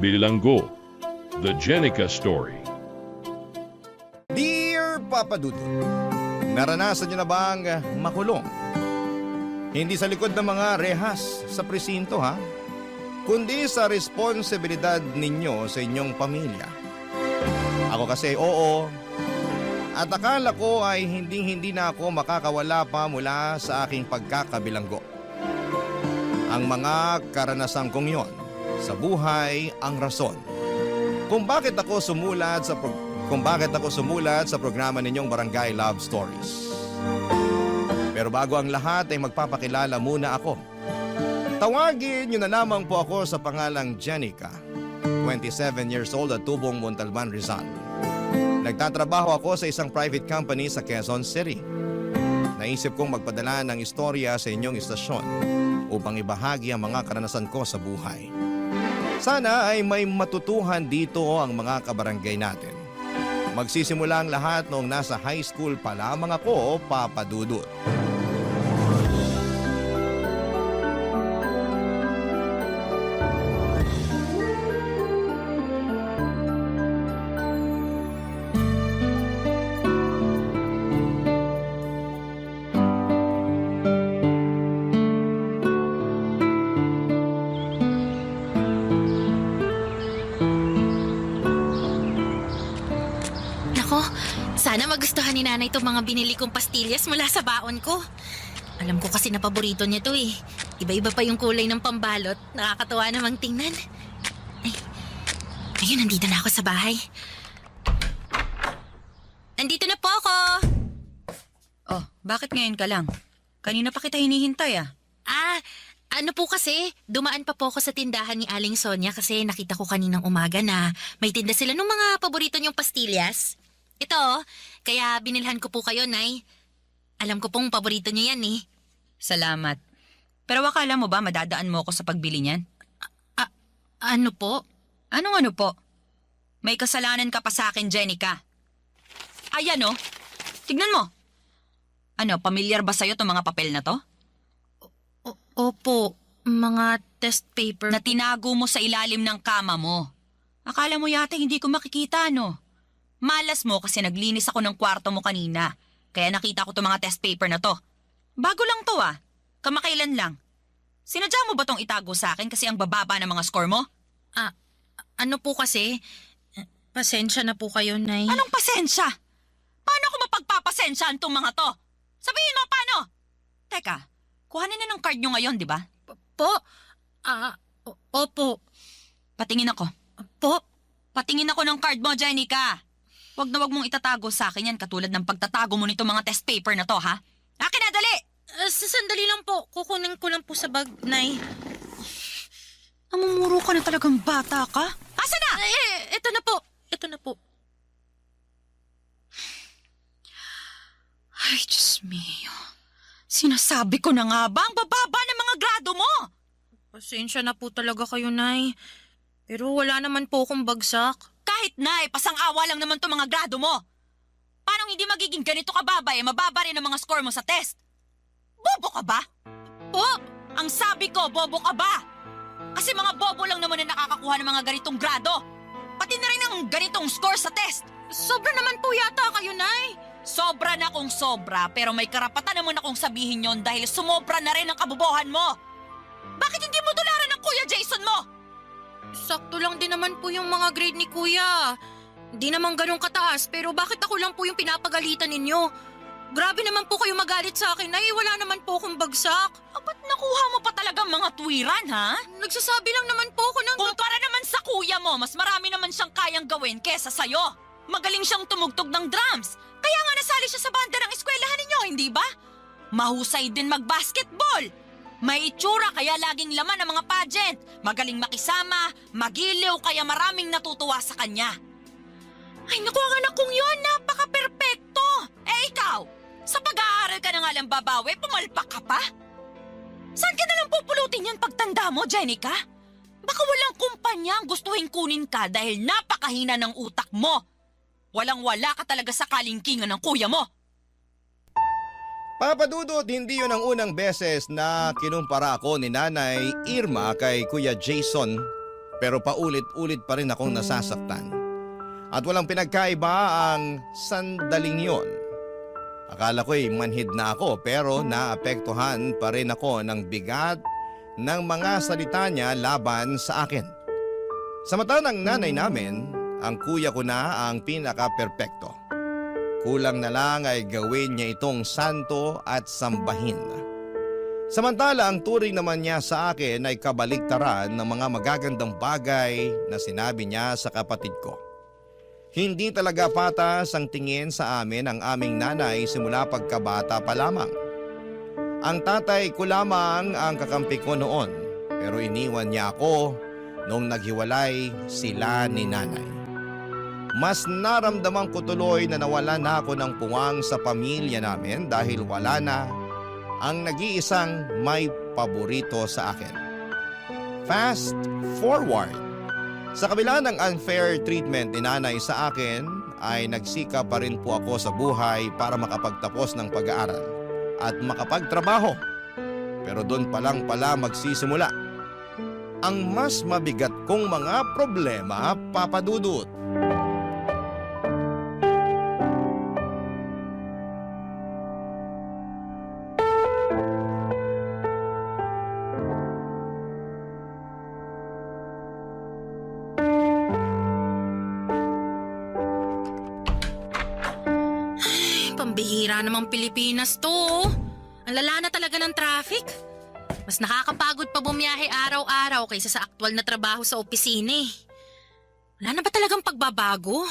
Bilanggo, The Jenica Story. Dear Papa Dudut, naranasan niyo na bang makulong? Hindi sa likod ng mga rehas sa presinto ha, kundi sa responsibilidad ninyo sa inyong pamilya. Ako kasi oo, at akala ko ay hindi na ako makakawala pa mula sa aking pagkakabilanggo. Ang mga karanasan kong yon sa buhay ang rason kung bakit ako sumulat sa programa ninyong Barangay Love Stories. Pero bago ang lahat ay magpapakilala muna ako. Tawagin niyo na lamang po ako sa pangalang Jenica, 27 years old at tubong Montalban, Rizal. Nagtatrabaho ako sa isang private company sa Quezon City. Naisip kong magpadala ng istorya sa inyong istasyon upang ibahagi ang mga karanasan ko sa buhay. Sana ay may matutuhan dito ang mga kabarangay natin. Magsisimula ang lahat noong nasa high school pa lamang ako, Papa Dudut. Sana magustuhan ni nanay itong mga binili kong pastillas mula sa baon ko. Alam ko kasi na paborito niya to eh. Iba-iba pa yung kulay ng pambalot. Nakakatawa namang tingnan. Ayun, nandito na ako sa bahay. Nandito na po ako! Oh, bakit ngayon ka lang? Kanina pa kita hinihintay ah. Ano po kasi, dumaan pa po ako sa tindahan ni Aling Sonia kasi nakita ko kaninang umaga na may tinda sila ng mga paborito niyong pastillas. Ito, kaya binilhan ko po kayo, Nay. Alam ko pong paborito niyo yan eh. Salamat. Pero akala mo ba madadaan mo ako sa pagbili niyan? Ano po? Anong ano po? May kasalanan ka pa sa akin, Jenica. Ayan oh, tignan mo. Ano, pamilyar ba sa'yo itong mga papel na to? Opo, mga test paper. Na tinago mo sa ilalim ng kama mo. Akala mo yata hindi ko makikita, no? Malas mo kasi naglinis ako ng kwarto mo kanina. Kaya nakita ko itong mga test paper na to. Bago lang to ah. Kamakailan lang. Sinadya mo ba tong itago sa akin kasi ang bababa ng mga score mo? Ano po kasi? Pasensya na po kayo, Nay. Anong pasensya? Paano ko mapagpapasensyahan tong mga to? Sabihin mo paano? Teka, kuhanin na ng card nyo ngayon, di ba? Opo. Patingin ako. Po? Patingin ako ng card mo, Jenica. Wag na wag mong itatago sa akin yan katulad ng pagtatago mo nito mga test paper na to, ha? Akin na, dali! Sandali lang po. Kukunin ko lang po sa bag, Nay. Namumuro ka na talagang bata ka? Asa na? Ito na po. Ito na po. Ay, Diyos mio. Sinasabi ko na nga ba ang bababa ng mga grado mo? Pasensya na po talaga kayo, Nay. Pero wala naman po akong bagsak. Kahit na, pasang-awa lang naman to mga grado mo. Paano hindi magiging ganito kababa mababa rin ang mga score mo sa test? Bobo ka ba? Po, ang sabi ko, bobo ka ba? Kasi mga bobo lang naman na nakakakuha ng mga ganitong grado. Pati na rin ang ganitong score sa test. Sobra naman po yata kayo, Nay. Sobra na kung sobra, pero may karapatan naman akong sabihin yon dahil sumobra na rin ang kabobohan mo. Bakit hindi mo tularan ng Kuya Jason mo? Sakto lang din naman po yung mga grade ni Kuya. Di naman ganun kataas, pero bakit ako lang po yung pinapagalitan ninyo? Grabe naman po kayo magalit sa akin, Nay. Wala naman po akong bagsak. Ba't nakuha mo pa talagang mga tuwiran, ha? Nagsasabi lang naman po ako ng... Kumpara naman sa kuya mo, mas marami naman siyang kayang gawin kesa sa'yo. Magaling siyang tumugtog ng drums. Kaya nga nasali siya sa banda ng eskwelahan ninyo, hindi ba? Mahusay din mag-basketball. May itsura kaya laging laman ang mga pageant. Magaling makisama, magiliw kaya maraming natutuwa sa kanya. Ay naku, ang anak kong yun, napaka-perpekto. Ikaw, sa pag-aaral ka na nga lang babawi, pumalpak ka pa? Saan ka nalang pupulutin yan pagtanda mo, Jenica? Baka walang kumpanya ang gustuhin kunin ka dahil napakahina ng utak mo. Walang-wala ka talaga sa kalingkingan ng kuya mo. Papa Dudut, hindi yun ang unang beses na kinumpara ako ni Nanay Irma kay Kuya Jason. Pero paulit-ulit pa rin akong nasasaktan. At walang pinagkaiba ang sandaling yon. Akala ko'y manhid na ako pero naapektuhan pa rin ako ng bigat ng mga salita niya laban sa akin. Sa mata ng nanay namin, ang kuya ko na ang pinaka-perpekto. Kulang na lang ay gawin niya itong santo at sambahin. Samantala ang turing naman niya sa akin ay kabaligtaran ng mga magagandang bagay na sinabi niya sa kapatid ko. Hindi talaga patas ang tingin sa amin ang aming nanay simula pagkabata pa lamang. Ang tatay ko lamang ang kakampi ko noon pero iniwan niya ako nung naghiwalay sila ni nanay. Mas naramdaman ko tuloy na nawala na ako ng puwang sa pamilya namin dahil wala na ang nag-iisang may paborito sa akin. Fast forward. Sa kabila ng unfair treatment ni nanay sa akin, ay nagsikap pa rin po ako sa buhay para makapagtapos ng pag-aaral at makapagtrabaho. Pero doon pa lang pala magsisimula ang mas mabigat kong mga problema, Papa Dudut. Pambihira namang Pilipinas to. Ang lala na talaga ng traffic. Mas nakakapagod pa bumiyahe araw-araw kaysa sa aktwal na trabaho sa opisina eh. Wala na ba talagang pagbabago?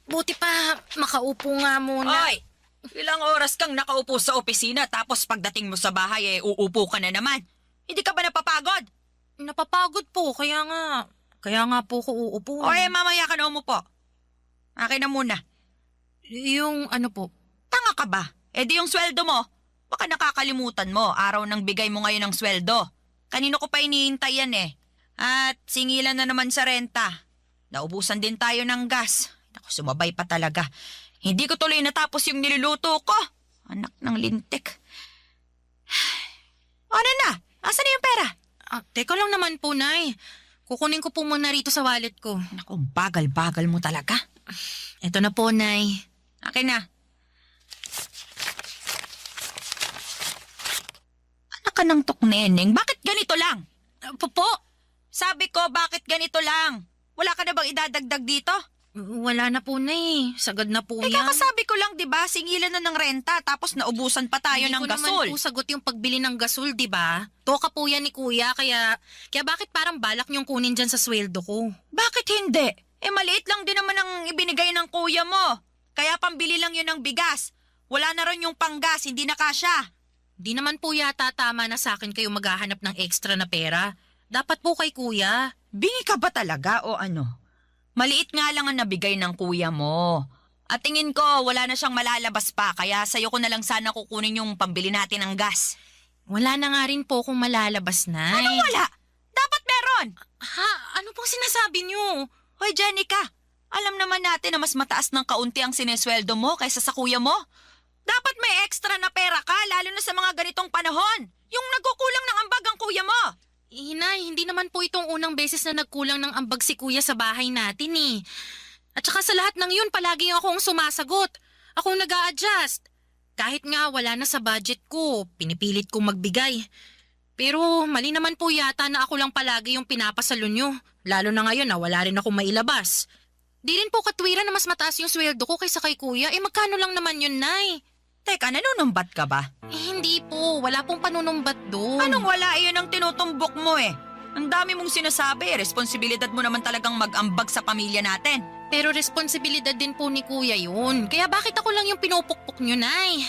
Buti pa makaupo nga muna. Oy! Ilang oras kang nakaupo sa opisina tapos pagdating mo sa bahay uupo ka na naman. Hindi ka ba napapagod? Napapagod po, kaya nga po ko uupo. O mamaya ka na umupo. Akin na muna. Yung ano po? Tanga ka ba? Di yung sweldo mo. Baka nakakalimutan mo, araw nang bigay mo ngayon ng sweldo. Kanino ko pa iniintay yan eh. At singilan na naman sa renta. Naubusan din tayo ng gas. Naku, sumabay pa talaga. Hindi ko tuloy natapos yung niluluto ko. Anak ng lintik. Ano na? Asan na yung pera? Teka lang naman po, Nay. Kukunin ko po muna rito sa wallet ko. Naku, bagal-bagal mo talaga. Eto na po, Nay. Akin na. Anak ka ng tukneneng, bakit ganito lang? Po? Sabi ko, bakit ganito lang? Wala ka na bang idadagdag dito? Wala na po, Nay. Sagad na po yan. Kakasabi ko lang, di ba? Singilan na ng renta, tapos naubusan pa tayo ng gasol. Hindi ko naman po sagot yung pagbili ng gasol, di ba? Toka po yan ni Kuya, kaya bakit parang balak niyong kunin dyan sa sweldo ko? Bakit hindi? Maliit lang din naman ang ibinigay ng kuya mo. Kaya pambili lang yun ng bigas. Wala na rin yung panggas, hindi na kasya. Di naman po yata tama na sa akin kayo maghahanap ng extra na pera. Dapat po kay Kuya. Bingi ka ba talaga o ano? Maliit nga lang ang nabigay ng kuya mo. At tingin ko, wala na siyang malalabas pa, kaya sa'yo ko na lang sana kukunin yung pambili natin ng gas. Wala na nga rin po kung malalabas, Nay. Anong wala? Dapat meron! Ha? Ano pong sinasabi niyo? Hoy, Jenica, alam naman natin na mas mataas ng kaunti ang sinesweldo mo kaysa sa kuya mo. Dapat may extra na pera ka, lalo na sa mga ganitong panahon. Yung nagkukulang ng ambag ang kuya mo. Nay, hindi naman po itong unang beses na nagkulang ng ambag si Kuya sa bahay natin eh. At saka sa lahat ng yun, palagi akong sumasagot. Akong nag-a-adjust. Kahit nga wala na sa budget ko, pinipilit kong magbigay. Pero mali naman po yata na ako lang palagi yung pinapasalo nyo. Lalo na ngayon na wala rin akong mailabas. Di rin po katwiran na mas mataas yung sweldo ko kaysa kay Kuya. Magkano lang naman yun, Nay? Teka, nanunumbat ka ba? Hindi po. Wala pong panunumbat doon. Anong wala? Iyon ang tinutumbok mo eh. Ang dami mong sinasabi. Responsibilidad mo naman talagang mag-ambag sa pamilya natin. Pero responsibilidad din po ni Kuya yun. Kaya bakit ako lang yung pinupukpok nyo, Nay?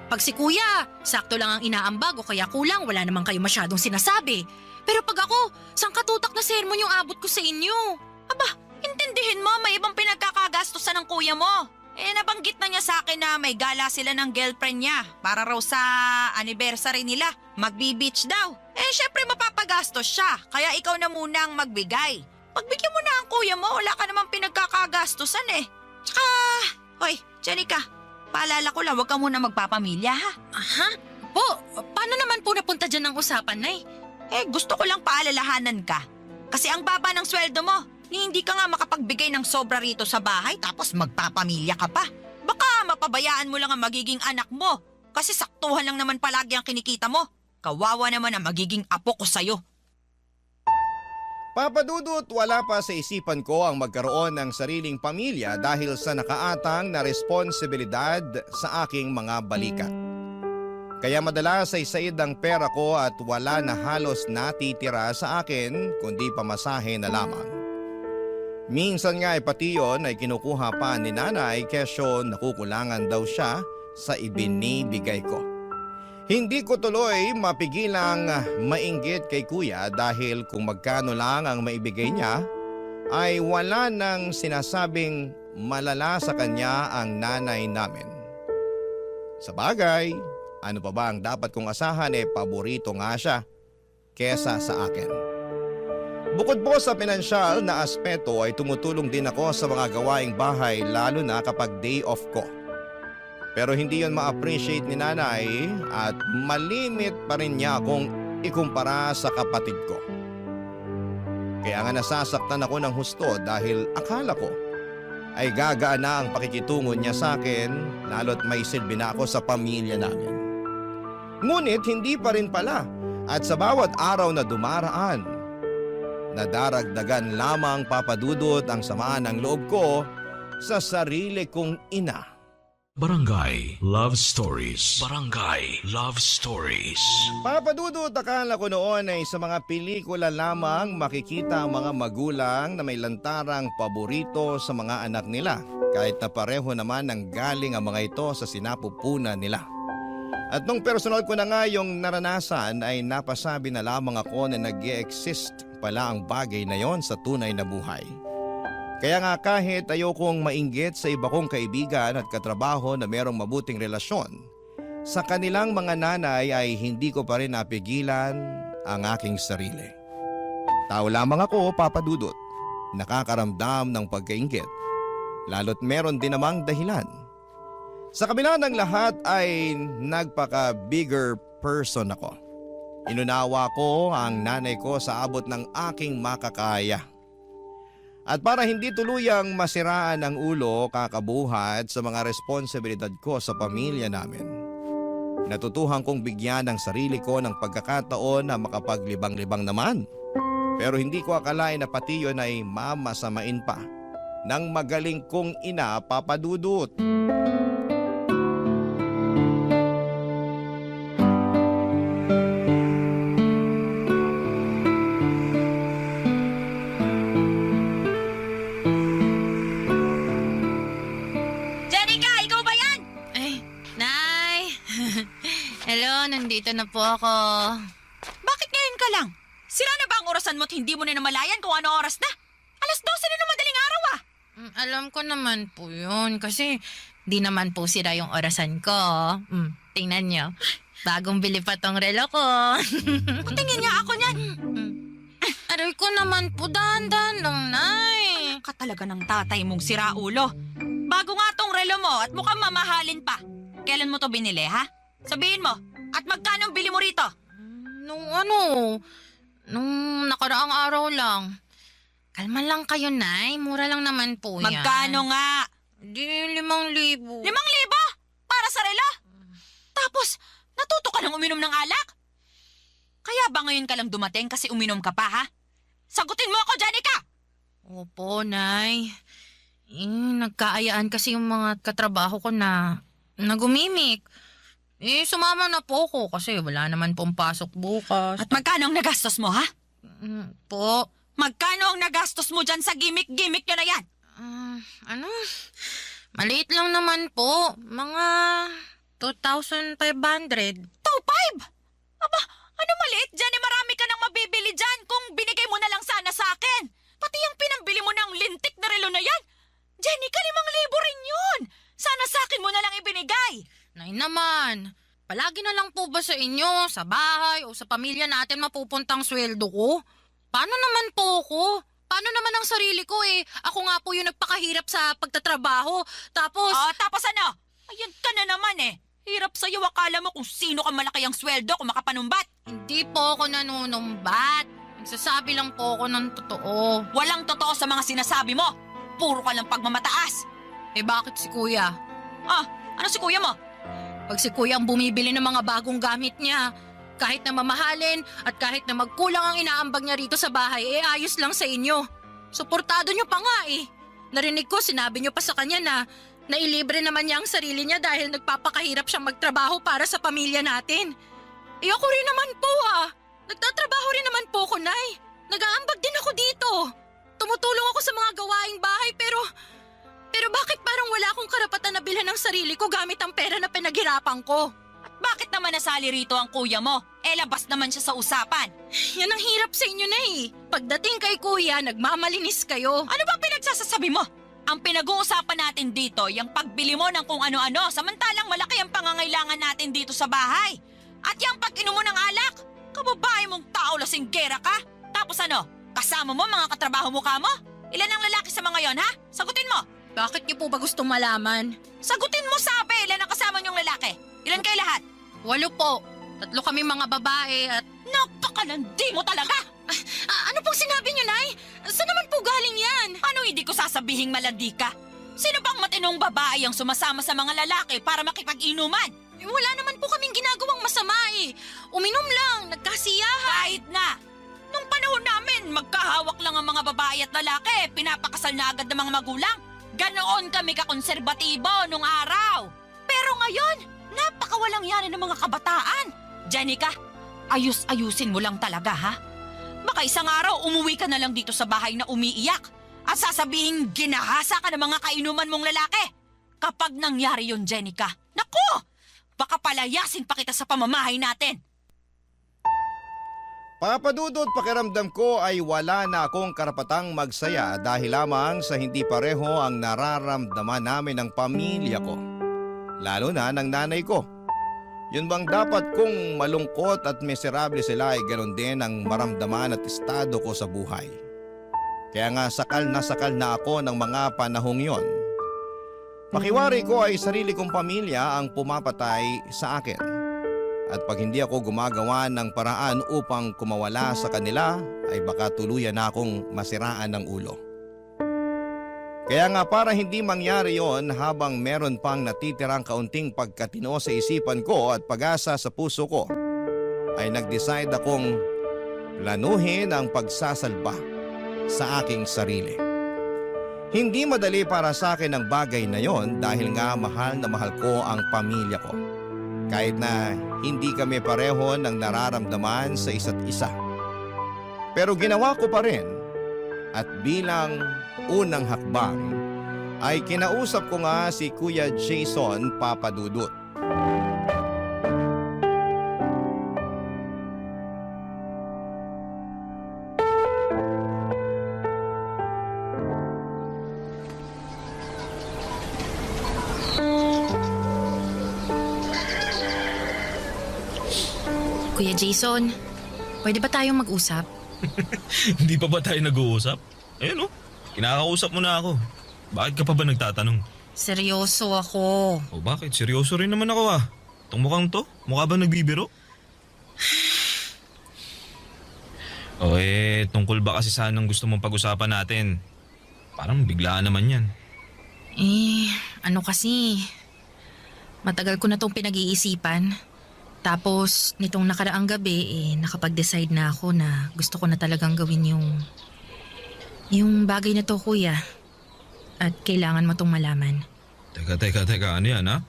Pag si Kuya, sakto lang ang inaambag o kaya kulang, wala naman kayo masyadong sinasabi. Pero pag ako, sangkatutak na sermon yung abot ko sa inyo. Aba, intindihin mo, may ibang pinagkakagastusan ng kuya mo. Nabanggit na niya sa akin na may gala sila ng girlfriend niya para raw sa anniversary nila. Magbi-beach daw. Syempre mapapagastos siya, kaya ikaw na muna ang magbigay. Pagbigyan mo na ang kuya mo, wala ka namang pinagkakagastusan eh. Tsaka, hoy, Jenica, paalala ko lang, huwag ka muna magpapamilya ha. Aha? Po, paano naman po napunta dyan ang usapan, Nay? Gusto ko lang paalalahanan ka Kasi ang baba ng sweldo mo, hindi ka nga makapagbigay ng sobra rito sa bahay tapos magpapamilya ka pa. Baka mapabayaan mo lang ang magiging anak mo kasi saktuhan lang naman palagi ang kinikita mo. Kawawa naman ang magiging apo ko sa'yo. Papa Dudut, wala pa sa isipan ko ang magkaroon ng sariling pamilya dahil sa nakaatang na responsibilidad sa aking mga balikat. Kaya madalas ay said ang pera ko at wala na halos natitira sa akin kundi pamasahe na lamang. Minsan nga ay pati yun ay kinukuha pa ni nanay kesyo nakukulangan daw siya sa ibinibigay ko. Hindi ko tuloy mapigilang mainggit kay kuya dahil kung magkano lang ang maibigay niya ay wala nang sinasabing malala sa kanya ang nanay namin. Sa bagay, ano pa ba ang dapat kong asahan paborito nga siya kesa sa akin. Bukod po sa pinansyal na aspeto ay tumutulong din ako sa mga gawaing bahay lalo na kapag day off ko. Pero hindi yon ma-appreciate ni nanay at malimit pa rin niya akong ikumpara sa kapatid ko. Kaya nga nasasaktan ako ng husto dahil akala ko ay gagaan na ang pakikitungo niya sa akin lalo't may silbi na ako sa pamilya namin. Ngunit hindi pa rin pala at sa bawat araw na dumaraan, nadaragdagan lamang papadudot ang samaan ng loob ko sa sarili kong ina. Barangay Love Stories. Barangay Love Stories. Papadudot, akala ko noon ay sa mga pelikula lamang makikita ang mga magulang na may lantarang paborito sa mga anak nila kahit na pareho naman ang galing ang mga ito sa sinapupunan nila. At nung personal ko na nga yung naranasan ay napasabi na lamang ako na nag-i-exist pala ang bagay na yon sa tunay na buhay. Kaya nga kahit ayokong mainggit sa iba kong kaibigan at katrabaho na merong mabuting relasyon, sa kanilang mga nanay ay hindi ko pa rin napigilan ang aking sarili. Tao lamang ako, papadudot, nakakaramdam ng pagkainggit, lalo't meron din namang dahilan. Sa kabila ng lahat ay nagpaka-bigger person ako. Inunawa ko ang nanay ko sa abot ng aking makakaya. At para hindi tuluyang masiraan ang ulo kakabuhat sa mga responsibilidad ko sa pamilya namin, natutuhan kong bigyan ng sarili ko ng pagkakataon na makapaglibang-libang naman. Pero hindi ko akalain na pati yun ay mamasamain pa ng magaling kong ina, papadudot. Nandito na po ako. Bakit ngayon ka lang? Sira na ba ang orasan mo at hindi mo na namalayan kung ano oras na? 12:00 na ng madaling araw ah! Alam ko naman po yun kasi di naman po sira yung orasan ko. Tingnan nyo. Bagong bili pa tong relo ko. Tingin niya ako niyan. Aray ko naman po, dahan-dahan lang, Nay. Ka talaga ng tatay mong siraulo. Bago nga tong relo mo at mukhang mamahalin pa. Kailan mo to binili ha? Sabihin mo. At magkano ang bili mo rito? Nung nakaraang araw lang. Kalma lang kayo, Nay. Mura lang naman po yan. Magkano nga? Di, 5,000. 5,000? Para sa relo? Tapos, natuto ka ng uminom ng alak? Kaya ba ngayon ka lang dumating kasi uminom ka pa, ha? Sagutin mo ako, Janica! Opo, Nay. Nagkaayaan kasi yung mga katrabaho ko na nagumimik. Sumama na po ako kasi wala naman pong pasok bukas. At magkano ang nagastos mo, ha? Po. Magkano ang nagastos mo dyan sa gimmick-gimmick nyo na yan? Maliit lang naman po. Mga 2,500. 2,500? Aba, ano maliit dyan? Marami ka nang mabibili dyan kung binigay mo na lang sana sa akin. Pati yung pinambili mo ng lintik na relo na yan. Jenica, 5,000 rin yun. Sana sa akin mo na lang ibinigay. Nay naman, palagi na lang po ba sa inyo, sa bahay o sa pamilya natin mapupuntang sweldo ko? Paano naman po ako? Paano naman ang sarili ko Ako nga po yung nagpakahirap sa pagtatrabaho. Tapos... Tapos ano? Ayan ka na naman Hirap sa'yo, akala mo kung sino ka malaki ang sweldo kung makapanumbat. Hindi po ako nanunumbat. Nagsasabi lang po ako ng totoo. Walang totoo sa mga sinasabi mo. Puro ka lang pagmamataas. Eh bakit si kuya? Ah, ano si kuya mo? Pag si kuya ang bumibili ng mga bagong gamit niya, kahit na mamahalin at kahit na magkulang ang inaambag niya rito sa bahay, eh ayos lang sa inyo. Suportado niyo pa nga eh. Narinig ko, sinabi niyo pa sa kanya na nailibre naman niya ang sarili niya dahil nagpapakahirap siyang magtrabaho para sa pamilya natin. Eh ako rin naman po ah. Nagtatrabaho rin naman po ko, Nay. Nag-aambag din ako dito. Tumutulong ako sa mga gawaing bahay pero bakit parang wala akong karapatan na bilhan ng sarili ko gamit ang pera na pinaghirapan ko? At bakit naman nasali rito ang kuya mo? Eh labas naman siya sa usapan. Yan ang hirap sa inyo na eh. Pagdating kay kuya, nagmamalinis kayo. Ano ba pinagsasasabi mo? Ang pinag-uusapan natin dito, yung pagbili mo ng kung ano-ano, samantalang malaki ang pangangailangan natin dito sa bahay. At yung pag-inom mo ng alak, kababae mong tao lasinggera ka. Tapos ano, kasama mo mga katrabaho mukha mo? Ilan ang lalaki sa mga yon, ha? Sagutin mo. Bakit niyo po ba gustong malaman? Sagutin mo, sabi, ilan ang kasama niyong lalaki? Ilan kayo lahat? 8 po. 3 kami mga babae at... Napakalandi mo talaga! ano pong sinabi niyo, Nay? Saan naman po galing yan? Ano hindi ko sasabihing malandi ka? Sino bang matinong babae ang sumasama sa mga lalaki para makipag-inuman? Wala naman po kaming ginagawang masama eh. Uminom lang, nagkasiyahan. Kahit na! Nung panahon namin, magkahawak lang ang mga babae at lalaki, pinapakasal na agad ng mga magulang. Ganoon kami kakonserbatibo nung araw. Pero ngayon, napakawalang yanin ng mga kabataan. Jenica, ayusin mo lang talaga ha? Baka isang araw umuwi ka na lang dito sa bahay na umiiyak at sasabihin ginahasa ka ng mga kainuman mong lalaki. Kapag nangyari yun, Jenica, naku! Baka palayasin pa kita sa pamamahay natin. Papadudot, pakiramdam ko ay wala na akong karapatang magsaya dahil lamang sa hindi pareho ang nararamdaman namin ng pamilya ko. Lalo na ng nanay ko. Yun bang dapat kung malungkot at miserable sila ay ganoon din ang maramdaman at estado ko sa buhay. Kaya nga sakal na ako ng mga panahong yon. Pakiwari ko ay sarili kong pamilya ang pumapatay sa akin. At pag hindi ako gumagawa ng paraan upang kumawala sa kanila, ay baka tuluyan na akong masiraan ng ulo. Kaya nga para hindi mangyari yon habang meron pang natitirang kaunting pagkatino sa isipan ko at pag-asa sa puso ko, ay nag-decide akong planuhin ang pagsasalba sa aking sarili. Hindi madali para sa akin ang bagay na yon dahil nga mahal na mahal ko ang pamilya ko. Kahit na hindi kami pareho ng nararamdaman sa isa't isa. Pero ginawa ko pa rin at bilang unang hakbang ay kinausap ko nga si Kuya Jason Papadudut. Kuya Jason, pwede ba tayong mag-usap? Hindi pa ba tayo nag-uusap? Ayun kinakausap mo na ako. Bakit ka pa ba nagtatanong? Seryoso ako. O bakit? Seryoso rin naman ako ah. Itong mukhang to, mukha ba nagbibiro? Tungkol ba kasi saan ang gusto mong pag-usapan natin? Parang biglaan naman yan. Ano kasi, matagal ko na tong pinag-iisipan. Tapos, nitong nakaraang gabi, nakapag-decide na ako na gusto ko na talagang gawin yung bagay na to, kuya. At kailangan mo tong malaman. Teka, ano yan ha?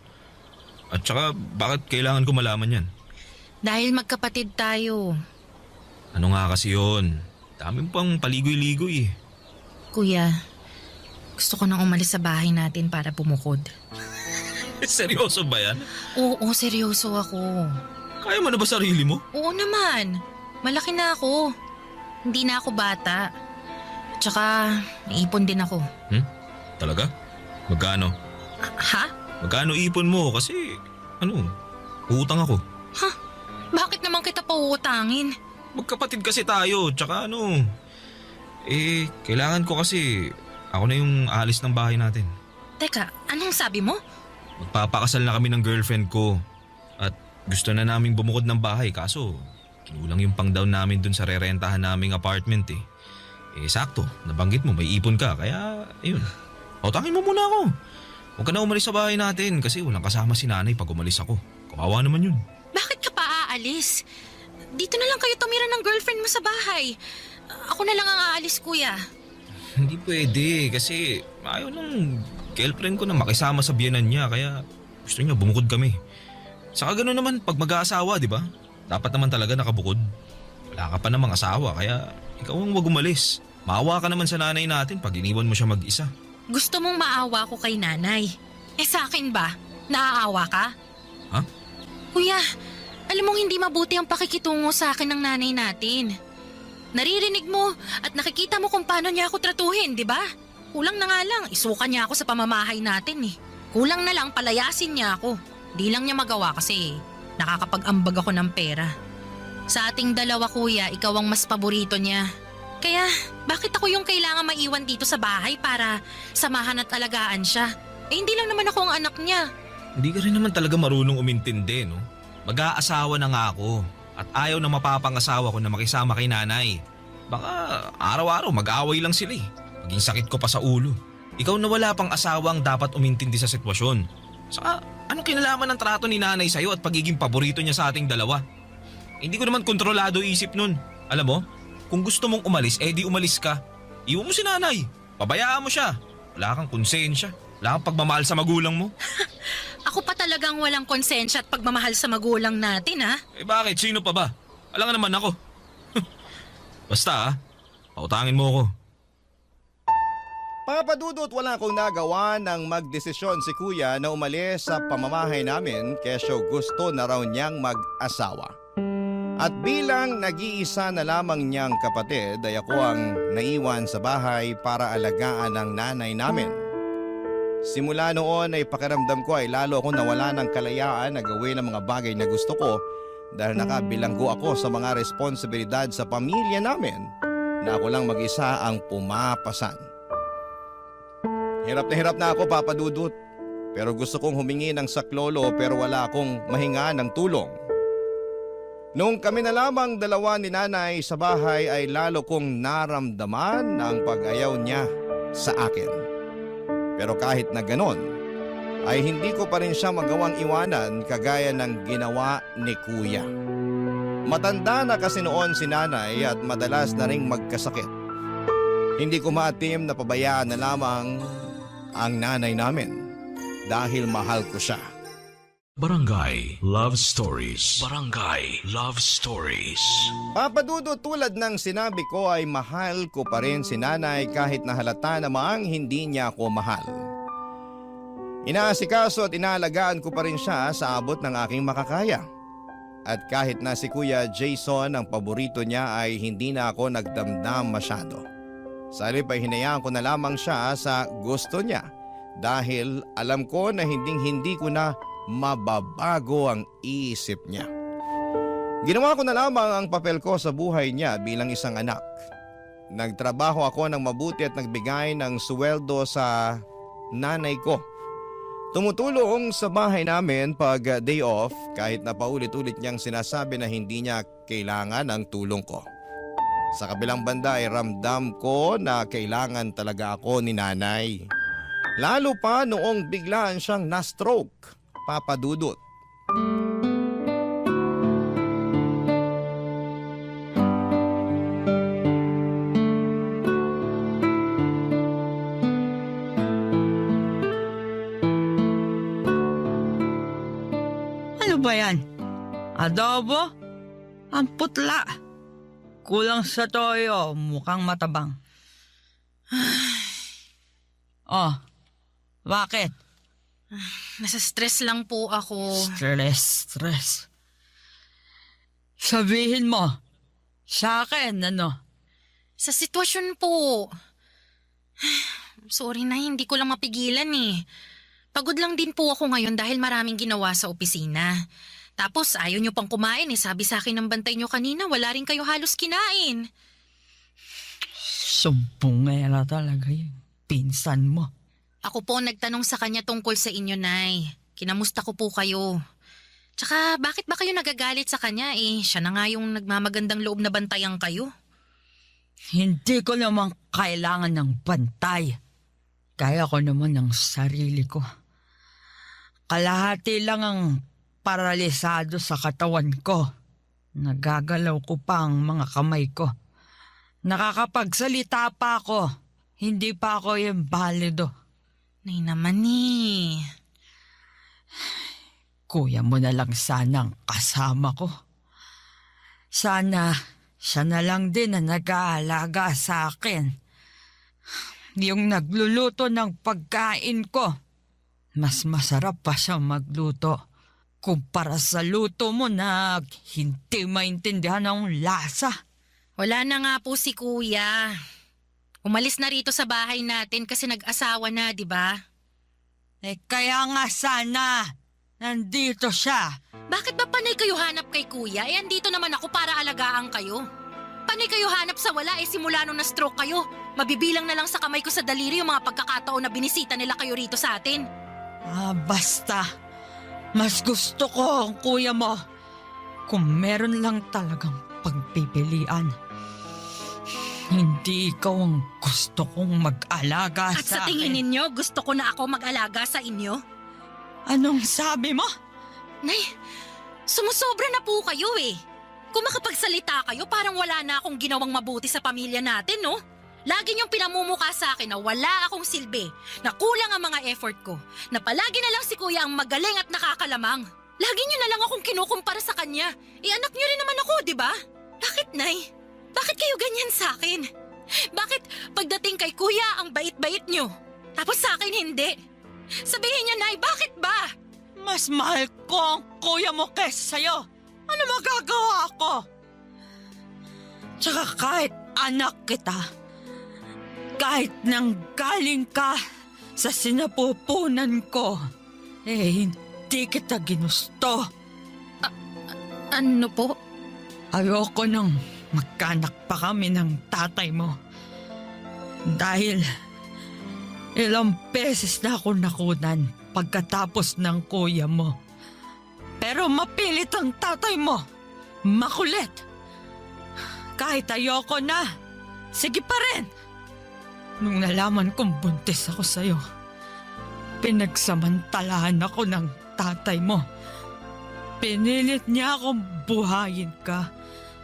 At saka, bakit kailangan ko malaman yan? Dahil magkapatid tayo. Ano nga kasi yun? Dami mo pang paligoy-ligoy eh. Kuya, gusto ko nang umalis sa bahay natin para bumukod. Seryoso ba yan? Oo, seryoso ako. Kaya mo na ba sarili mo? Oo naman. Malaki na ako. Hindi na ako bata. Tsaka, naipon din ako. Talaga? Magkano? Ha? Magkano ipon mo? Kasi, utang ako. Bakit naman kita pauutangin? Magkapatid kasi tayo, tsaka kailangan ko kasi ako na yung aalis ng bahay natin. Teka, anong sabi mo? Magpapakasal na kami ng girlfriend ko at gusto na naming bumukod ng bahay kaso Kinulang yung pang-down namin dun sa rerentahan naming apartment eh. Sakto, nabanggit mo may ipon ka kaya ayun. Pautangin mo muna ako. Huwag ka na umalis sa bahay natin kasi walang kasama si nanay pag umalis ako. Kawawa naman yun. Bakit ka pa aalis? Dito na lang kayo tumira ng girlfriend mo sa bahay. Ako na lang ang aalis, kuya. Hindi pwede kasi ayaw ng girlfriend ko na makisama sa biyenan niya kaya gusto niya bumukod kami. Saka gano'n naman pag mag-aasawa, di ba? Dapat naman talaga nakabukod. Wala ka pa namang asawa kaya ikaw ang wag umalis. Maawa ka naman sa nanay natin pag iniwan mo siya mag-isa. Gusto mong maawa ko kay nanay. Sa akin ba? Naaawa ka? Ha? Kuya, alam mong hindi mabuti ang pakikitungo sa akin ng nanay natin. Naririnig mo at nakikita mo kung paano niya ako tratuhin, di ba? Kulang na nga lang, isuka niya ako sa pamamahay natin eh. Kulang na lang palayasin niya ako. Di lang niya magawa kasi nakakapag-ambag ako ng pera. Sa ating dalawa, kuya, ikaw ang mas paborito niya. Kaya, bakit ako yung kailangan maiwan dito sa bahay para samahan at alagaan siya? Hindi lang naman ako ang anak niya. Hindi ka rin naman talaga marunong umintindi, no? Mag-aasawa na nga ako at ayaw na mapapangasawa ko na makisama kay nanay. Baka araw-araw mag-away lang sila eh. Maging sakit ko pa sa ulo. Ikaw na wala pang asawa ang dapat umintindi sa sitwasyon. Saka, anong kinalaman ng trato ni nanay sa'yo at pagiging paborito niya sa ating dalawa? Hindi ko naman kontrolado isip nun. Alam mo, kung gusto mong umalis, di umalis ka. Iwan mo si nanay. Pabayaan mo siya. Wala kang konsensya. Wala kang pagmamahal sa magulang mo. Ako pa talagang walang konsensya at pagmamahal sa magulang natin, ha? Bakit? Sino pa ba? Alam nga naman ako. Basta pautangin mo ako. Papadudot, wala akong nagawa nang magdesisyon si kuya na umalis sa pamamahay namin kesyo gusto na raw niyang mag-asawa. At bilang nag-iisa na lamang niyang kapatid ay ako ang naiwan sa bahay para alagaan ang nanay namin. Simula noon ay pakiramdam ko ay lalo akong nawala ng kalayaan na gawin ang mga bagay na gusto ko dahil nakabilanggo ako sa mga responsibilidad sa pamilya namin na ako lang mag-isa ang pumapasan. Hirap na ako, Papa Dudut, pero gusto kong humingi ng saklolo pero wala akong mahinga ng tulong. Nung kami na lamang dalawa ni nanay sa bahay ay lalo kong naramdaman ang pag-ayaw niya sa akin. Pero kahit na ganon, ay hindi ko pa rin siya magawang iwanan kagaya ng ginawa ni kuya. Matanda na kasi noon si nanay at madalas na ring magkasakit. Hindi ko maatim na pabayaan na lamang ang nanay namin dahil mahal ko siya. Barangay Love Stories. Barangay Love Stories. Papadudo, tulad ng sinabi ko ay mahal ko pa rin si nanay kahit na halata namang hindi niya ako mahal. Inaasikaso at inaalagaan ko pa rin siya sa abot ng aking makakaya. At kahit na si Kuya Jason ang paborito niya ay hindi na ako nagdamdam masyado. Sa halip ay hinayaan ko na lamang siya sa gusto niya dahil alam ko na hindi ko na mababago ang isip niya. Ginawa ko na lamang ang papel ko sa buhay niya bilang isang anak. Nagtrabaho ako ng mabuti at nagbigay ng sweldo sa nanay ko. Tumutulong sa bahay namin pag day off kahit na paulit-ulit niyang sinasabi na hindi niya kailangan ang tulong ko. Sa kabilang banda ay ramdam ko na kailangan talaga ako ni nanay. Lalo pa noong biglaan siyang na-stroke, Papa Dudut. Ano ba yan? Adobo? Ang putla. Kulang sa toyo, mukhang matabang. Oh, bakit? Nasa stress lang po ako. Stress. Sabihin mo, sa akin, ano? Sa sitwasyon po. Sorry na, hindi ko lang mapigilan eh. Pagod lang din po ako ngayon dahil maraming ginawa sa opisina. Tapos ayaw nyo pang kumain eh. Sabi sa akin ng bantay nyo kanina, wala rin kayo halos kinain. Sumpong nga na talaga yun. Pinsan mo. Ako po nagtanong sa kanya tungkol sa inyo, Nay. Kinamusta ko po kayo. Tsaka bakit ba kayo nagagalit sa kanya siya na nga yung nagmamagandang loob na bantayan kayo. Hindi ko naman kailangan ng bantay. Kaya ko naman ng sarili ko. Kalahati lang ang paralisado sa katawan ko. Nagagalaw ko pa ang mga kamay ko. Nakakapagsalita pa ako. Hindi pa ako imbalido. Nay naman Kuya mo na lang sana ang kasama ko. Sana siya na lang din na nag-aalaga sa akin. Yung nagluluto ng pagkain ko. Mas masarap pa siya magluto kumpara sa luto mo na hindi maintindihan ang lasa. Wala na nga po si kuya. Umalis na rito sa bahay natin kasi nag-asawa na, di ba? Kaya nga sana nandito siya. Bakit ba panay kayo hanap kay kuya? Andito naman ako para alagaan kayo. Panay kayo hanap sa wala simula nung na-stroke kayo. Mabibilang na lang sa kamay ko sa daliri yung mga pagkakataon na binisita nila kayo rito sa atin. Basta. Mas gusto ko ang kuya mo. Kung meron lang talagang pagpipilian. Hindi ikaw ang gusto kong mag-alaga At sa sa akin. tingin ninyo, gusto ko na ako mag-alaga sa inyo? Anong sabi mo? Nay, sumusobra na po kayo Kung makapagsalita kayo, parang wala na akong ginawang mabuti sa pamilya natin, no? Lagi niyong pinamumukha sa akin na wala akong silbi, na kulang ang mga effort ko, na palagi na lang si kuya ang magaling at nakakalamang. Lagi niyo na lang akong kinukumpara sa kanya. Anak niyo rin naman ako, di ba? Bakit, Nay? Bakit kayo ganyan sa akin? Bakit pagdating kay kuya ang bait-bait niyo? Tapos sa akin hindi? Sabihin niyo, Nay, bakit ba? Mas mahal ko ang kuya mo kesa sa'yo. Ano magagawa ko? Tsaka kahit anak kita, kahit nang galing ka sa sinapupunan ko, hindi kita ginusto. Ano po? Ayoko nang magkanak pa kami ng tatay mo. Dahil ilang beses na ako nakunan pagkatapos ng kuya mo. Pero mapilit ang tatay mo. Makulit. Kahit ayoko na, sige pa rin. Nung nalaman kong buntis ako sa'yo, pinagsamantalahan ako ng tatay mo. Pinilit niya akong buhayin ka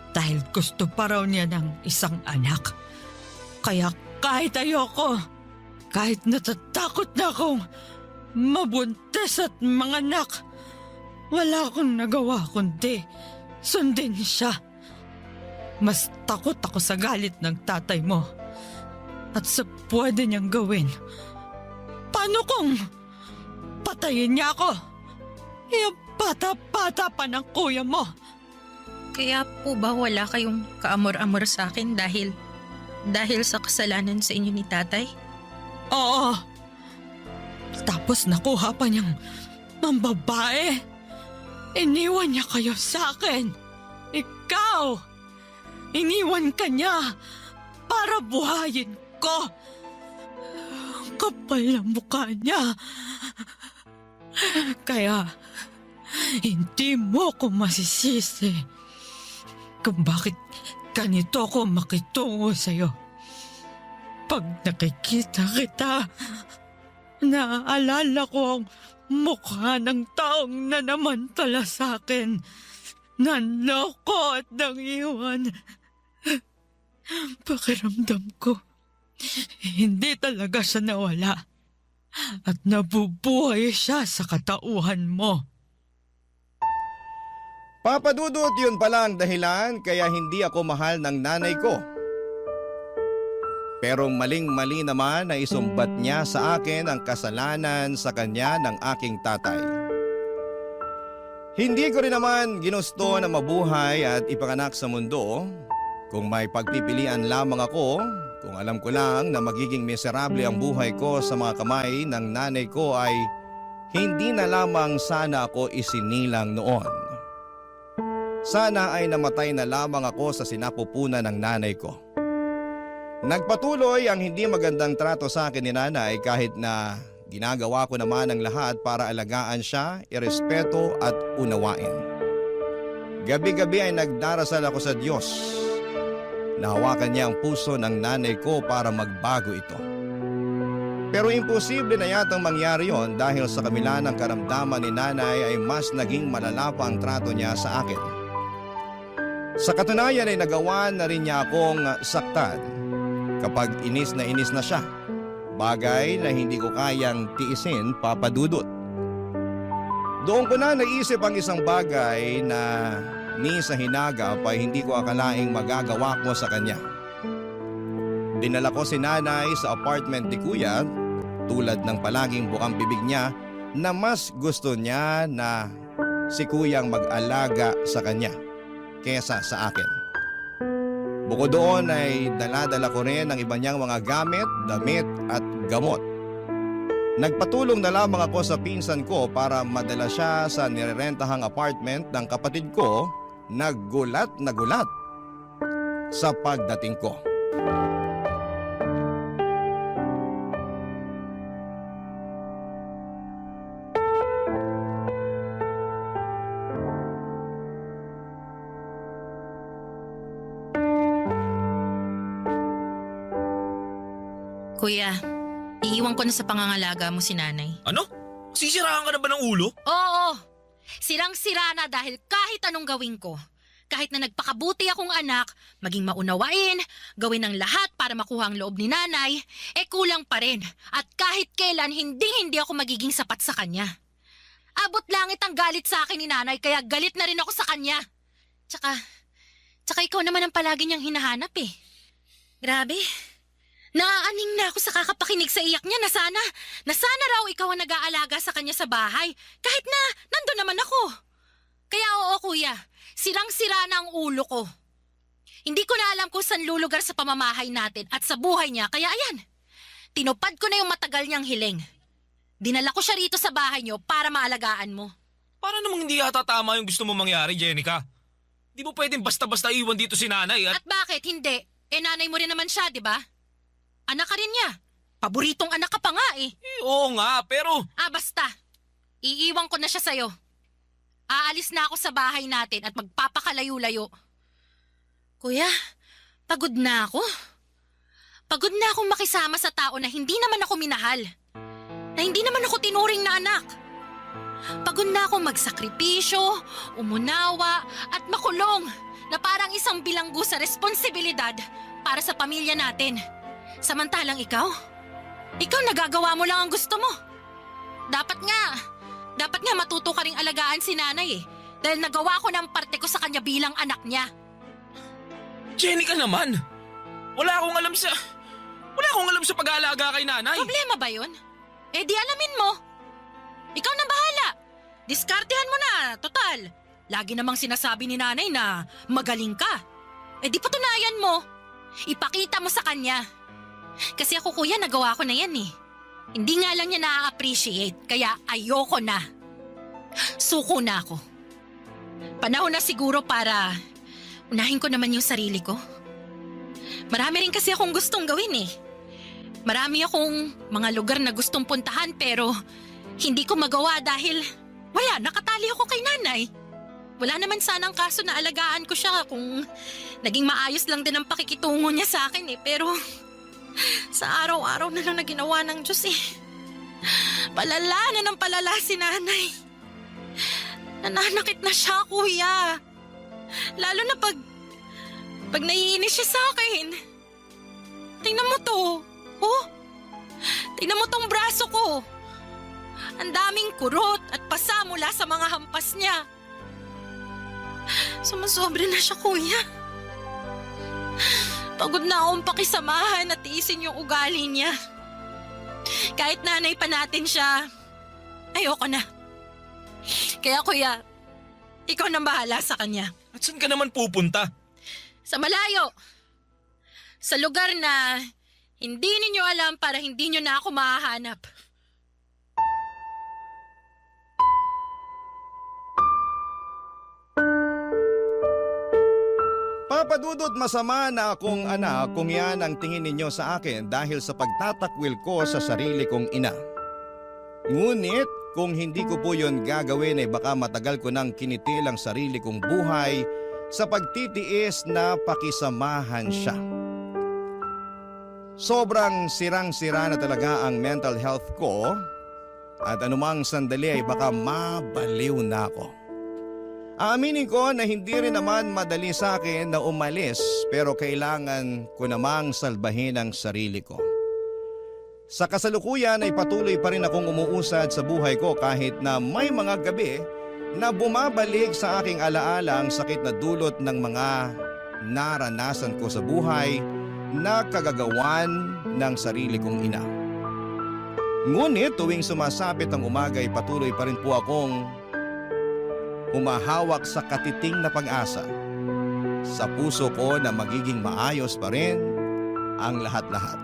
dahil gusto pa raw niya ng isang anak. Kaya kahit ayoko, kahit natatakot na akong mabuntis at manganak, wala akong nagawa kundi sundin siya. Mas takot ako sa galit ng tatay mo at sa pwede niyang gawin. Paano kung patayin niya ako? Yung bata-bata pa ng kuya mo. Kaya po ba wala kayong kaamor-amor sa akin dahil sa kasalanan sa inyo ni tatay? Oo. Tapos nakuha pa niyang mambabae. Iniwan niya kayo sa akin. Ikaw! Iniwan ka niya para buhayin ko. Kapal ang mukha niya. Kaya hindi mo ko masisisi kung bakit ganito ko makitungo sa'yo. Pag nakikita kita, naaalala ko ang mukha ng taong nanamantala sa akin. Nanloko at nangiwan. Pakiramdam ko, hindi talaga siya nawala. At nabubuhay siya sa katauhan mo. Papadudot, yun pala ang dahilan kaya hindi ako mahal ng nanay ko. Pero maling-mali naman na isumbat niya sa akin ang kasalanan sa kanya ng aking tatay. Hindi ko rin naman ginusto na mabuhay at ipanganak sa mundo. Kung may pagpipilian lamang ako, kung alam ko lang na magiging miserable ang buhay ko sa mga kamay ng nanay ko ay hindi na lamang sana ako isinilang noon. Sana ay namatay na lamang ako sa sinapupunan ng nanay ko. Nagpatuloy ang hindi magandang trato sa akin ni nanay kahit na ginagawa ko naman ang lahat para alagaan siya, irespeto at unawain. Gabi-gabi ay nagdarasal ako sa Diyos. Nahawakan niya ang puso ng nanay ko para magbago ito. Pero imposible na yatang mangyari yon dahil sa kabila ng karamdaman ni nanay ay mas naging malala pa ang trato niya sa akin. Sa katunayan ay nagawa na rin niya akong saktan kapag inis na siya. Bagay na hindi ko kayang tiisin, Papa Dudut. Doon ko na naisip ang isang bagay na ni sa hinagap ay hindi ko akalaing magagawa ko sa kanya. Dinala ko si nanay sa apartment ni Kuya tulad ng palaging bukang bibig niya na mas gusto niya na si Kuyang mag-alaga sa kanya kesa sa akin. Bukod doon ay dala-dala ko rin ang iba niyang mga gamit, damit at gamot. Nagpatulong na lamang ako sa pinsan ko para madala siya sa nirerentahang apartment ng kapatid ko na gulat sa pagdating ko. Kuya, iiwan ko na sa pangangalaga mo si nanay. Ano? Sisiraan ka na ba ng ulo? Oo, sirang-sira na dahil kahit anong gawin ko. Kahit na nagpakabuti akong anak, maging maunawain, gawin ang lahat para makuha ang loob ni nanay, kulang pa rin. At kahit kailan, hindi ako magiging sapat sa kanya. Abot langit ang galit sa akin ni nanay, kaya galit na rin ako sa kanya. Tsaka ikaw naman ang palagi niyang hinahanap eh. Grabe. Naaaning na ako sa kakapakinig sa iyak niya na sana raw ikaw ang nag-aalaga sa kanya sa bahay. Kahit na nandun naman ako. Kaya oo kuya, sirang-sira na ang ulo ko. Hindi ko na alam kung saan lulugar sa pamamahay natin at sa buhay niya. Kaya ayan, tinupad ko na yung matagal niyang hiling. Dinala ko siya rito sa bahay niyo para maalagaan mo. Para namang hindi yata tama yung gusto mo mangyari, Jenica. Di mo pwedeng basta-basta iwan dito si nanay at... At bakit hindi? Nanay mo rin naman siya, di ba? Anak ka rin niya. Paboritong anak ka pa nga eh. Oo nga, pero... Basta. Iiwan ko na siya sa'yo. Aalis na ako sa bahay natin at magpapakalayo-layo. Kuya, pagod na ako. Pagod na akong makisama sa tao na hindi naman ako minahal. Na hindi naman ako tinuring na anak. Pagod na akong magsakripisyo, umunawa, at makulong na parang isang bilanggo sa responsibilidad para sa pamilya natin. Samantalang ikaw nagagawa mo lang ang gusto mo. Dapat nga matuto ka ring alagaan si nanay eh. Dahil nagawa ko ng parte ko sa kanya bilang anak niya. Jenica naman! Wala akong alam sa pag-aalaga kay nanay. Problema ba yun? Di alamin mo. Ikaw nang bahala. Diskartehan mo na, total. Lagi namang sinasabi ni nanay na magaling ka. Di patunayan mo. Ipakita mo sa kanya. Kasi ako kuya, nagawa ko na yan eh. Hindi nga lang niya na-appreciate, kaya ayoko na. Suko na ako. Panahon na siguro para unahin ko naman yung sarili ko. Marami rin kasi akong gustong gawin eh. Marami akong mga lugar na gustong puntahan pero hindi ko magawa dahil nakatali ako kay nanay. Wala naman sanang kaso na alagaan ko siya kung naging maayos lang din ang pakikitungo niya sa akin eh. Pero sa araw-araw na lang na ginawa ng Diyos eh. Palala na ng palala si nanay. Nananakit na siya, kuya. Lalo na pag naiinis siya sa akin. Tingnan mo to. Oh, tingnan mo tong braso ko. Ang daming kurot at pasa mula sa mga hampas niya. Sumasobra na siya, kuya. Pagod na akong pakisamahan at tiisin yung ugali niya. Kahit nanay pa natin siya, ayoko na. Kaya kuya, ikaw nang bahala sa kanya. At saan ka naman pupunta? Sa malayo. Sa lugar na hindi ninyo alam para hindi nyo na ako mahahanap. Papa Dudut, masama na akong anak kung yan ang tingin ninyo sa akin dahil sa pagtatakwil ko sa sarili kong ina. Ngunit kung hindi ko po yon gagawin ay baka matagal ko nang kinitil ang sarili kong buhay sa pagtitiis na pakisamahan siya. Sobrang sirang-sira na talaga ang mental health ko at anumang sandali ay baka mabaliw na ako. Aaminin ko na hindi rin naman madali sa akin na umalis pero kailangan ko namang salbahin ang sarili ko. Sa kasalukuyan ay patuloy pa rin akong umuusad sa buhay ko kahit na may mga gabi na bumabalik sa aking alaala ang sakit na dulot ng mga naranasan ko sa buhay na kagagawan ng sarili kong ina. Ngunit tuwing sumasapit ang umaga ay patuloy pa rin po akong humahawak sa katiting na pag-asa sa puso ko na magiging maayos pa rin ang lahat-lahat.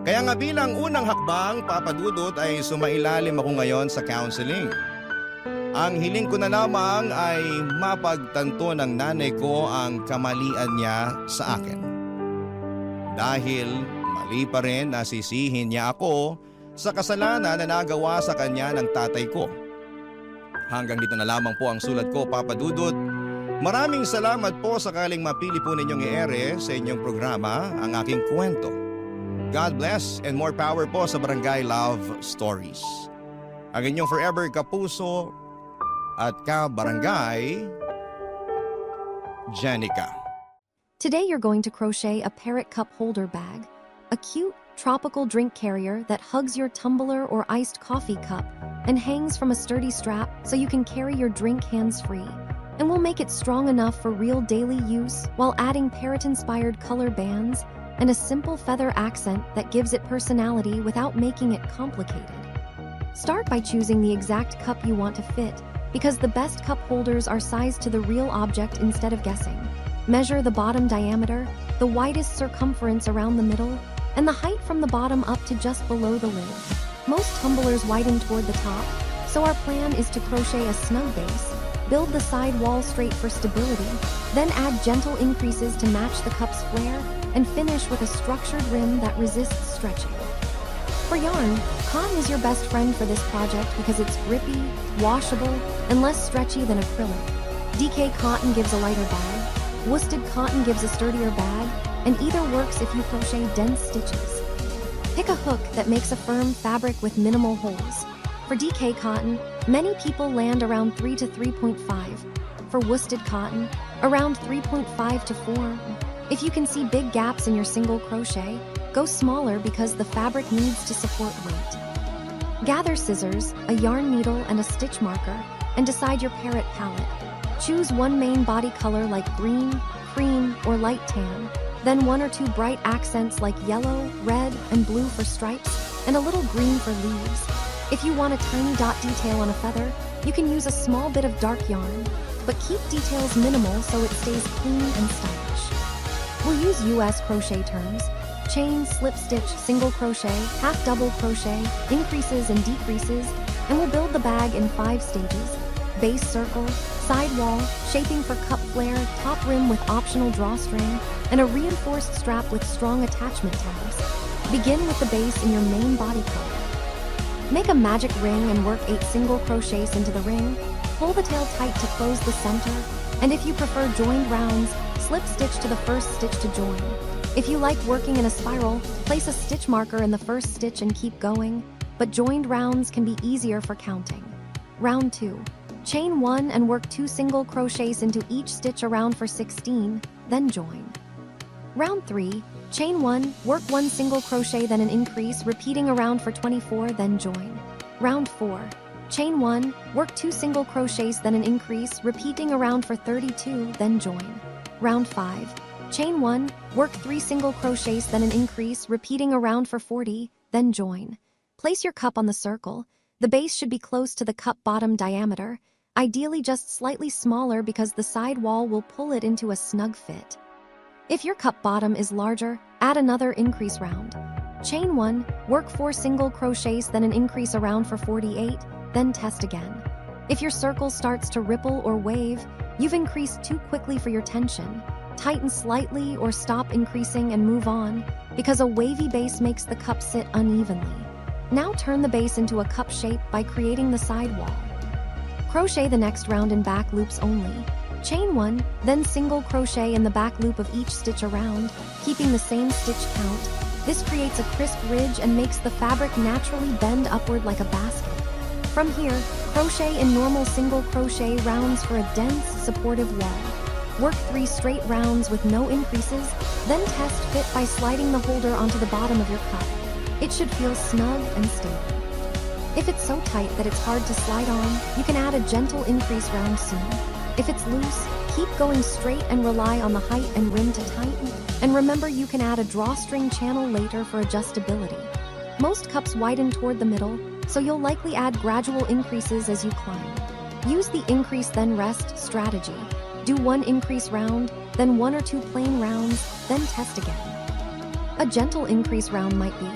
Kaya nga bilang unang hakbang, Papa Dudut, ay sumailalim ako ngayon sa counseling. Ang hiling ko na lamang ay mapagtanto ng nanay ko ang kamalian niya sa akin. Dahil mali pa rin na sisihin niya ako sa kasalanan na nagawa sa kanya ng tatay ko. Hanggang dito na lamang po ang sulat ko, Papa Dudut. Maraming salamat po sakaling mapili po ninyong i-ere sa inyong programa ang aking kwento. God bless and more power po sa Barangay Love Stories. Ang inyong forever kapuso at ka-barangay, Jenica. Today you're going to crochet a parrot cup holder bag, a cute tropical drink carrier that hugs your tumbler or iced coffee cup and hangs from a sturdy strap so you can carry your drink hands-free. And we'll make it strong enough for real daily use while adding parrot-inspired color bands and a simple feather accent that gives it personality without making it complicated. Start by choosing the exact cup you want to fit, because the best cup holders are sized to the real object instead of guessing. Measure the bottom diameter, the widest circumference around the middle, and the height from the bottom up to just below the lid. Most tumblers widen toward the top, so our plan is to crochet a snug base, build the side wall straight for stability, then add gentle increases to match the cup's flare, and finish with a structured rim that resists stretching. For yarn, cotton is your best friend for this project because it's grippy, washable, and less stretchy than acrylic. DK cotton gives a lighter bag, worsted cotton gives a sturdier bag, and either works if you crochet dense stitches. Pick a hook that makes a firm fabric with minimal holes. For DK cotton, many people land around 3 to 3.5. For worsted cotton, around 3.5 to 4. If you can see big gaps in your single crochet, go smaller because the fabric needs to support weight. Gather scissors, a yarn needle, and a stitch marker, and decide your parrot palette. Choose one main body color like green, cream, or light tan, then 1 or 2 bright accents like yellow, red, and blue for stripes, and a little green for leaves. If you want a tiny dot detail on a feather, you can use a small bit of dark yarn, but keep details minimal so it stays clean and stylish. We'll use US crochet terms: chain, slip stitch, single crochet, half double crochet, increases and decreases, and we'll build the bag in 5 stages: base circle, side wall, shaping for cup flare, top rim with optional drawstring, and a reinforced strap with strong attachment tabs. Begin with the base in your main body color. Make a magic ring and work 8 single crochets into the ring. Pull the tail tight to close the center, and if you prefer joined rounds, slip stitch to the first stitch to join. If you like working in a spiral, place a stitch marker in the first stitch and keep going, but joined rounds can be easier for counting. Round 2. Chain 1 and work 2 single crochets into each stitch around for 16, then join. Round 3. Chain 1, work 1 single crochet then an increase, repeating around for 24, then join. Round 4. Chain 1, work 2 single crochets then an increase, repeating around for 32, then join. Round 5. Chain 1, work 3 single crochets then an increase, repeating around for 40, then join. Place your cup on the circle. The base should be close to the cup bottom diameter, ideally just slightly smaller because the side wall will pull it into a snug fit. If your cup bottom is larger, add another increase round. Chain 1, work 4 single crochets then an increase around for 48, then test again. If your circle starts to ripple or wave, you've increased too quickly for your tension. Tighten slightly or stop increasing and move on, because a wavy base makes the cup sit unevenly. Now turn the base into a cup shape by creating the side wall. Crochet the next round in back loops only. Chain 1, then single crochet in the back loop of each stitch around, keeping the same stitch count. This creates a crisp ridge and makes the fabric naturally bend upward like a basket. From here, crochet in normal single crochet rounds for a dense, supportive wall. Work 3 straight rounds with no increases, then test fit by sliding the holder onto the bottom of your cup. It should feel snug and stable. If it's so tight that it's hard to slide on, you can add a gentle increase round soon. If it's loose, keep going straight and rely on the height and rim to tighten. And remember, you can add a drawstring channel later for adjustability. Most cups widen toward the middle, so you'll likely add gradual increases as you climb. Use the increase then rest strategy. Do 1 increase round, then 1 or 2 plain rounds, then test again. A gentle increase round might be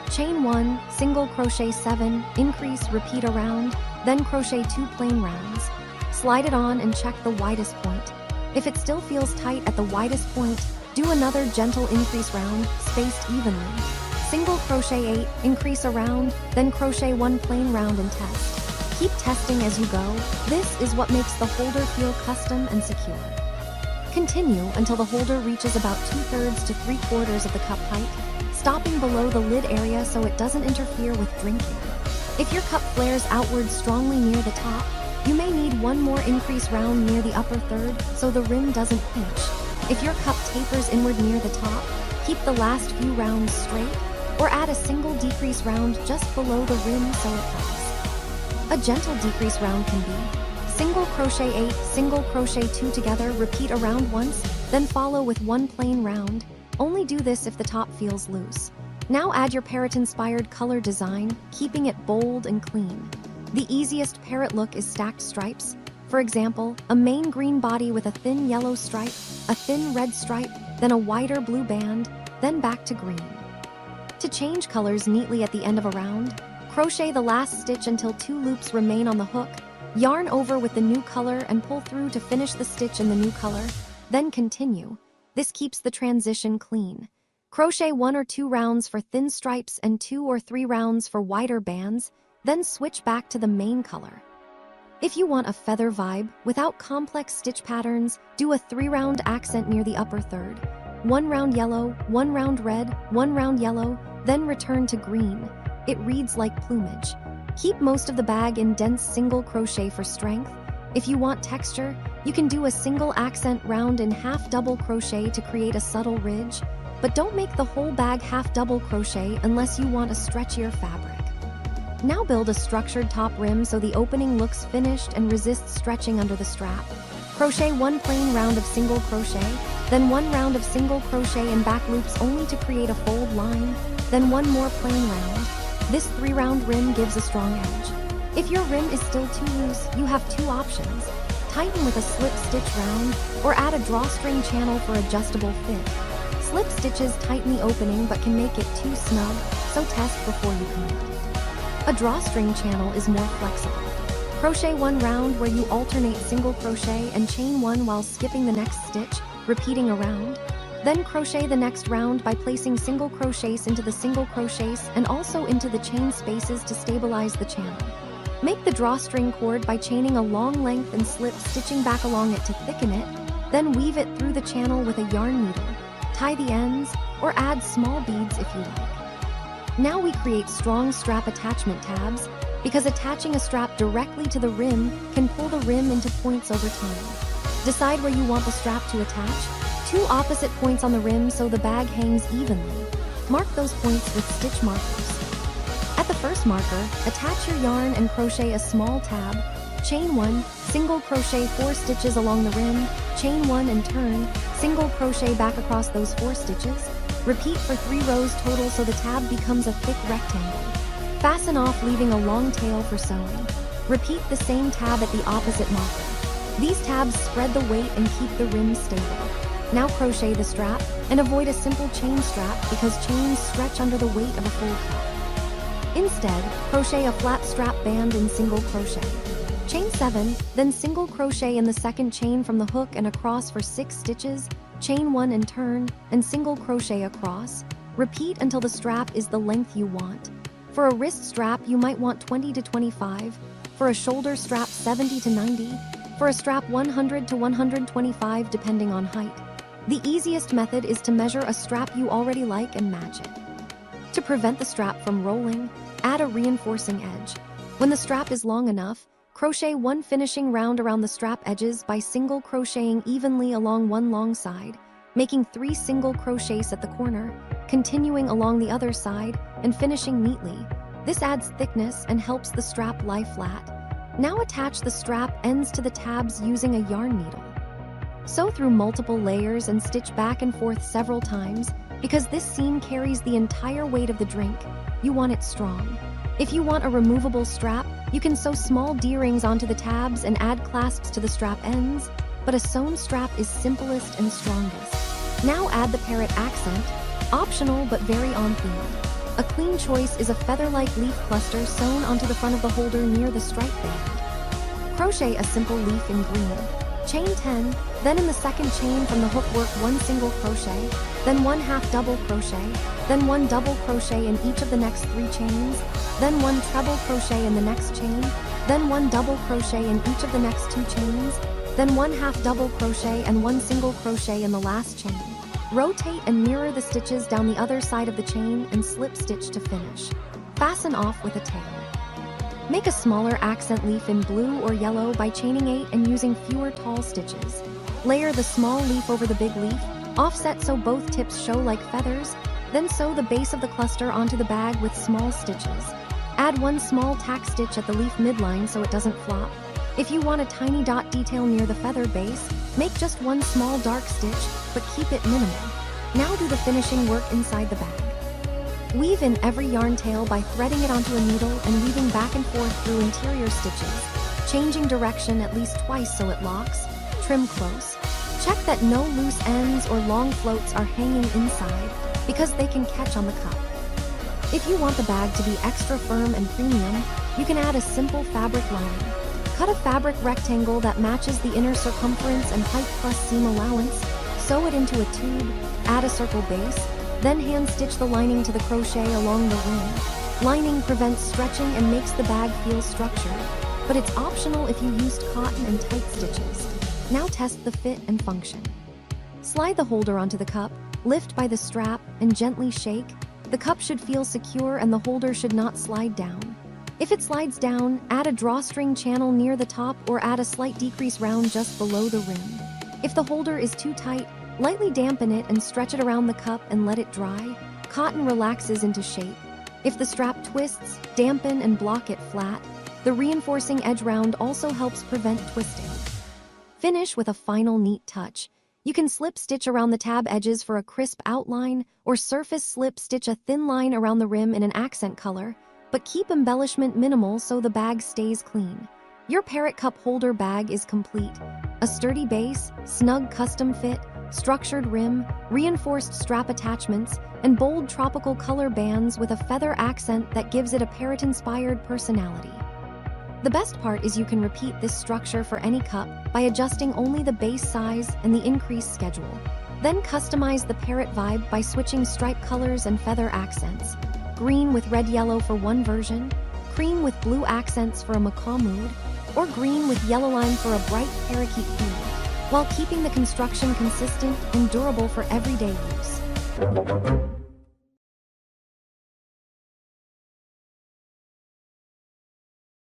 chain 1, single crochet 7, increase, repeat a round, then crochet 2 plain rounds. Slide it on and check the widest point. If it still feels tight at the widest point, do another gentle increase round, spaced evenly. Single crochet 8, increase a round, then crochet 1 plain round and test. Keep testing as you go. This is what makes the holder feel custom and secure. Continue until the holder reaches about 2/3 to 3/4 of the cup height, stopping below the lid area so it doesn't interfere with drinking. If your cup flares outward strongly near the top, you may need 1 more increase round near the upper third so the rim doesn't pinch. If your cup tapers inward near the top, keep the last few rounds straight, or add a single decrease round just below the rim so it helps. A gentle decrease round can be single crochet 8, single crochet 2 together, repeat around once, then follow with 1 plain round. Only do this if the top feels loose. Now add your parrot-inspired color design, keeping it bold and clean. The easiest parrot look is stacked stripes. For example, a main green body with a thin yellow stripe, a thin red stripe, then a wider blue band, then back to green. To change colors neatly at the end of a round, crochet the last stitch until 2 loops remain on the hook, yarn over with the new color and pull through to finish the stitch in the new color, then continue. This keeps the transition clean. Crochet 1 or 2 rounds for thin stripes and 2 or 3 rounds for wider bands, then switch back to the main color. If you want a feather vibe without complex stitch patterns, do a 3-round accent near the upper third. 1 round yellow, 1 round red, 1 round yellow, then return to green. It reads like plumage. Keep most of the bag in dense single crochet for strength. If you want texture, you can do a single accent round in half double crochet to create a subtle ridge, but don't make the whole bag half double crochet unless you want a stretchier fabric. Now build a structured top rim so the opening looks finished and resists stretching under the strap. Crochet 1 plain round of single crochet, then 1 round of single crochet in back loops only to create a fold line, then 1 more plain round. This 3-round rim gives a strong edge. If your rim is still too loose, you have 2 options. Tighten with a slip stitch round, or add a drawstring channel for adjustable fit. Slip stitches tighten the opening but can make it too snug, so test before you commit. A drawstring channel is more flexible. Crochet 1 round where you alternate single crochet and chain 1 while skipping the next stitch, repeating a round. Then crochet the next round by placing single crochets into the single crochets and also into the chain spaces to stabilize the channel. Make the drawstring cord by chaining a long length and slip stitching back along it to thicken it, then weave it through the channel with a yarn needle. Tie the ends, or add small beads if you like. Now we create strong strap attachment tabs, because attaching a strap directly to the rim can pull the rim into points over time. Decide where you want the strap to attach. 2 opposite points on the rim so the bag hangs evenly. Mark those points with stitch markers. At the first marker, attach your yarn and crochet a small tab. Chain 1, single crochet 4 stitches along the rim, chain 1 and turn, single crochet back across those 4 stitches. Repeat for 3 rows total so the tab becomes a thick rectangle. Fasten off, leaving a long tail for sewing. Repeat the same tab at the opposite marker. These tabs spread the weight and keep the rim stable. Now crochet the strap, and avoid a simple chain strap because chains stretch under the weight of a full cup. Instead, crochet a flat strap band in single crochet. Chain 7, then single crochet in the second chain from the hook and across for 6 stitches, chain 1 and turn, and single crochet across. Repeat until the strap is the length you want. For a wrist strap, you might want 20 to 25. For a shoulder strap, 70 to 90. For a strap, 100 to 125 depending on height. The easiest method is to measure a strap you already like and match it. To prevent the strap from rolling, add a reinforcing edge. When the strap is long enough, crochet one finishing round around the strap edges by single crocheting evenly along one long side, making 3 single crochets at the corner, continuing along the other side, and finishing neatly. This adds thickness and helps the strap lie flat. Now attach the strap ends to the tabs using a yarn needle. Sew through multiple layers and stitch back and forth several times because this seam carries the entire weight of the drink. You want it strong. If you want a removable strap, you can sew small D-rings onto the tabs and add clasps to the strap ends, but a sewn strap is simplest and strongest. Now add the parrot accent, optional but very on theme. A clean choice is a feather-like leaf cluster sewn onto the front of the holder near the stripe band. Crochet a simple leaf in green. Chain 10, then in the second chain from the hook work 1 single crochet, then 1 half double crochet, then 1 double crochet in each of the next 3 chains, then 1 treble crochet in the next chain, then 1 double crochet in each of the next 2 chains, then 1 half double crochet and 1 single crochet in the last chain. Rotate and mirror the stitches down the other side of the chain and slip stitch to finish. Fasten off with a tail. Make a smaller accent leaf in blue or yellow by chaining 8 and using fewer tall stitches. Layer the small leaf over the big leaf, offset so both tips show like feathers, then sew the base of the cluster onto the bag with small stitches. Add 1 small tack stitch at the leaf midline so it doesn't flop. If you want a tiny dot detail near the feather base, make just 1 small dark stitch, but keep it minimal. Now do the finishing work inside the bag. Weave in every yarn tail by threading it onto a needle and weaving back and forth through interior stitches, changing direction at least twice so it locks. Trim close. Check that no loose ends or long floats are hanging inside because they can catch on the cup. If you want the bag to be extra firm and premium, you can add a simple fabric lining. Cut a fabric rectangle that matches the inner circumference and height plus seam allowance, sew it into a tube, add a circle base, then hand stitch the lining to the crochet along the rim. Lining prevents stretching and makes the bag feel structured, but it's optional if you used cotton and tight stitches. Now test the fit and function. Slide the holder onto the cup, lift by the strap, and gently shake. The cup should feel secure and the holder should not slide down. If it slides down, add a drawstring channel near the top or add a slight decrease round just below the rim. If the holder is too tight, lightly dampen it and stretch it around the cup and let it dry. Cotton relaxes into shape. If the strap twists, dampen and block it flat. The reinforcing edge round also helps prevent twisting. Finish with a final neat touch. You can slip stitch around the tab edges for a crisp outline or surface slip stitch a thin line around the rim in an accent color, but keep embellishment minimal so the bag stays clean. Your parrot cup holder bag is complete. A sturdy base, snug custom fit, structured rim, reinforced strap attachments, and bold tropical color bands with a feather accent that gives it a parrot-inspired personality. The best part is you can repeat this structure for any cup by adjusting only the base size and the increased schedule. Then customize the parrot vibe by switching stripe colors and feather accents. Green with red-yellow for one version, cream with blue accents for a macaw mood, or green with yellow line for a bright parakeet theme, while keeping the construction consistent and durable for everyday use.